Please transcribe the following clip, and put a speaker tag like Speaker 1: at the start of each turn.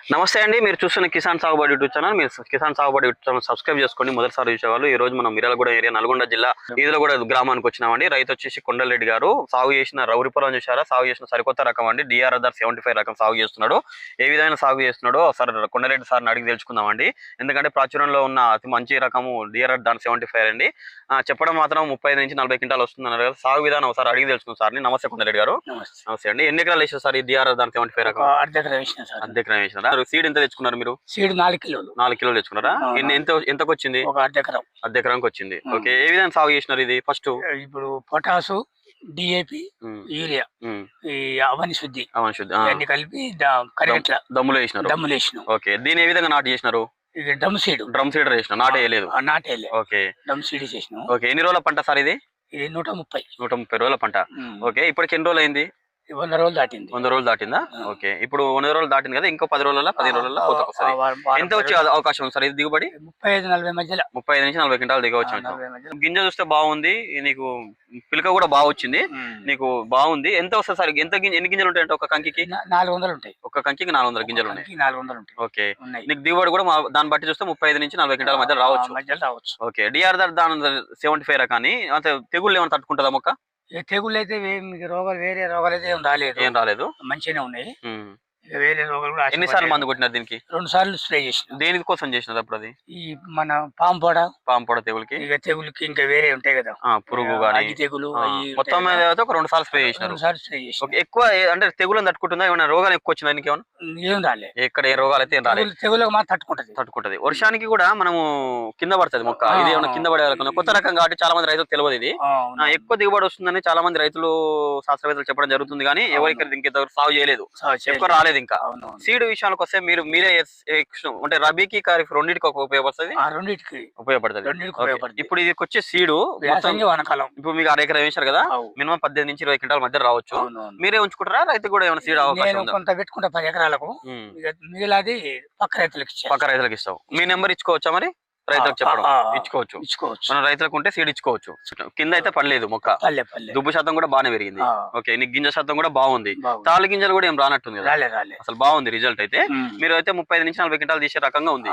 Speaker 1: నమస్తే అండి. మీరు చూస్తున్న కిసాన్ సాగుబడి యూట్యూబ్ ఛానల్. మీరు కిసాన్ సాగుబడి యూట్యూబ్ ఛానల్ సబ్స్క్రైబ్ చేసుకోండి. మొదటిసారి చూసేవాళ్ళు. ఈ రోజు మనం మిర్యాలగూడ ఏరియా నల్గొండ జిల్లా ఈదులగూడ గ్రామానికి వచ్చినామండి. రైతు వచ్చేసి కొండలరెడ్డి గారు సాగు చేసిన రౌరిపురం చూసారా, సాగు చేసిన సరికొత్త రకం అండి. DRR 75 రకం సాగు చేస్తున్నాడు. ఏ విధమైన సాగు చేస్తున్నాడో సార్ కొండలరెడ్డి సార్ని అడిగి తెలుసుకుందామండి. ఎందుకంటే ప్రాచుర్యంలో ఉన్న అతి మంచి రకము DRR 75 అండి. చెప్పడం మాత్రం 35 నుంచి 40 క్వింటాలు వస్తుందన్నారు కదా. సాగు విధానం ఒకసారి అడిగి తెలుసుకుందాం సార్ని. నమస్తే కొండలరెడ్డి గారు. నమస్తే అండి. ఎన్ని ఎకరాలు వేసారు సార్ ఈ DRR 75 రకం? అర్ధ ఎకరం వేసినారా? సీడ్ ఎంత తెచ్చుకున్నారు మీరు?
Speaker 2: సీడ్ 4 కిలోలు.
Speaker 1: 4 కిలోలు తెచ్చుకున్నారా? ఎంతకు వచ్చింది?
Speaker 2: ఒక అర్ధ ఎకరానికి
Speaker 1: వచ్చింది. ఓకే, ఏ విధంగా సాగు చేసినారు ఇది? ఫస్ట్
Speaker 2: ఇప్పుడు పొటాసు, DAP, యూరియా, ఈ అవని శుద్ధి అన్ని కలిపి
Speaker 1: దమ్ములు వేసినారు. ఓకే, దీని ఏ విధంగా నాటు చేసినారు?
Speaker 2: ఇది డ్రమ్ సీడ్
Speaker 1: వేసిన, నాటేయలేదు. ఓకే,
Speaker 2: డ్రమ్ సీడ్ చేసినాం.
Speaker 1: ఓకే, ఎన్ని రోజుల పంట సార్ ఇది?
Speaker 2: ఇది 130
Speaker 1: రోజుల పంట. ఓకే, ఇప్పటికి ఎన్ని రోజులు అయింది?
Speaker 2: 100 రోజులు దాటింది.
Speaker 1: 100 రోజులు దాటిందా? ఓకే, ఇప్పుడు 100 రోజులు దాటింది కదా, ఇంకో 10 రోజుల 15 రోజుల్లో ఎంత వచ్చే అవకాశం ఉంది సార్ ఇది దిగుబడి?
Speaker 2: 35-40 మధ్యలో.
Speaker 1: 35 నుంచి 40 క్వింటాలు దిగవచ్చు. గింజ చూస్తే బాగుంది, నీకు పిలక కూడా బాగా వచ్చింది, నీకు బాగుంది. ఎంత వస్తుంది సార్? ఎన్ని గింజలు ఉంటాయంటే ఒక కంకి?
Speaker 2: 400 ఉంటాయి.
Speaker 1: ఒక కంకి 400 గింజలు ఉన్నాయి.
Speaker 2: 400 ఉంటాయి.
Speaker 1: ఓకే, నీకు దిగుబడి కూడా దాన్ని బట్టి చూస్తే 35 నుంచి 40 క్వింటాల మధ్య రావచ్చు. ఓకే, DRR 75 రకాన్ని అంటే తెగుళ్ళు ఏమైనా తట్టుకుంటుందా మొక్క?
Speaker 2: తెగుళ్ళు అయితే వేరే రోగాలు అయితే
Speaker 1: ఏం రాలేదు,
Speaker 2: మంచిగానే ఉన్నాయి. వేరే రోగాలు కూడా.
Speaker 1: ఎన్నిసార్లు మందు కొట్టినారు దీనికి?
Speaker 2: 2 సార్లు స్ప్రే చేసిన.
Speaker 1: దేని కోసం చేసినది అప్పుడు? అది
Speaker 2: ఈ మన పాంపోడ
Speaker 1: తెగులకి.
Speaker 2: ఇక తెగులకి ఇంకా వేరే ఉంటాయి కదా,
Speaker 1: పురుగు గానీ
Speaker 2: తెగులు
Speaker 1: మొత్తం మీద ఒక 2 సార్లు స్ప్రే చేసినారు. ఎక్కువ అంటే తెగులను తట్టుకుంటుందా? ఏమైనా రోగాలు ఎక్కువ వచ్చిందా దీనికి?
Speaker 2: ఏం రాలే,
Speaker 1: ఎక్కడ ఏ రోగాలు అయితే ఏం రాలేదు.
Speaker 2: తెగులకు మాత్రం తట్టుకుంటది.
Speaker 1: వర్షానికి కూడా మనము కింద పడుతుంది మొక్క. ఇది ఏమైనా కింద పడే రకం కొత్త రకం కాబట్టి చాలా మంది రైతులకు తెలియదు. ఇది ఎక్కువ దిగుబడి వస్తుందని చాలా మంది రైతులు శాస్త్రవేత్తలు చెప్పడం జరుగుతుంది, కానీ ఎవరికి ఇంక సాగు చేయలేదు, ఎక్కువ రాలేదు. ఇంకా సీడ్ విషయానికి వస్తే మీరే అంటే రబీకి ఖరీఫ్ రెండింటికి ఉపయోగపడుతుంది. ఉపయోగపడుతుంది. ఇప్పుడు ఇది వచ్చే సీడు ఇప్పుడు మీకు 6 ఎకరం వేసారు కదా, మినిమం 18 నుంచి 20 క్వింటాల మధ్య రావచ్చు. మీరే ఉంచుకుంటారా? రైతు కూడా ఏమైనా సీడ్ అవకాశం
Speaker 2: కొంత పెట్టుకుంటా 10 ఎకరాలకు, మిగిలిది పక్క రైతులకు
Speaker 1: ఇస్తావు. మీ నెంబర్ ఇచ్చుకోవచ్చా మరి? రైతులకు చెప్పడం ఇచ్చుకోవచ్చు. మన రైతులకు ఉంటే సీడ్ ఇచ్చుకోవచ్చు. కింద అయితే పడలేదు మొక్క, దుబ్బు శాతం కూడా బాగానే పెరిగింది. ఓకే, నీ గింజ శాతం కూడా బాగుంది. తాళ్ళు గింజలు కూడా ఏం రానట్టుంది కదా, అసలు బాగుంది రిజల్ట్ అయితే. మీరు అయితే 35 నుంచి 40 క్వింటాలు తీసే రకంగా ఉంది.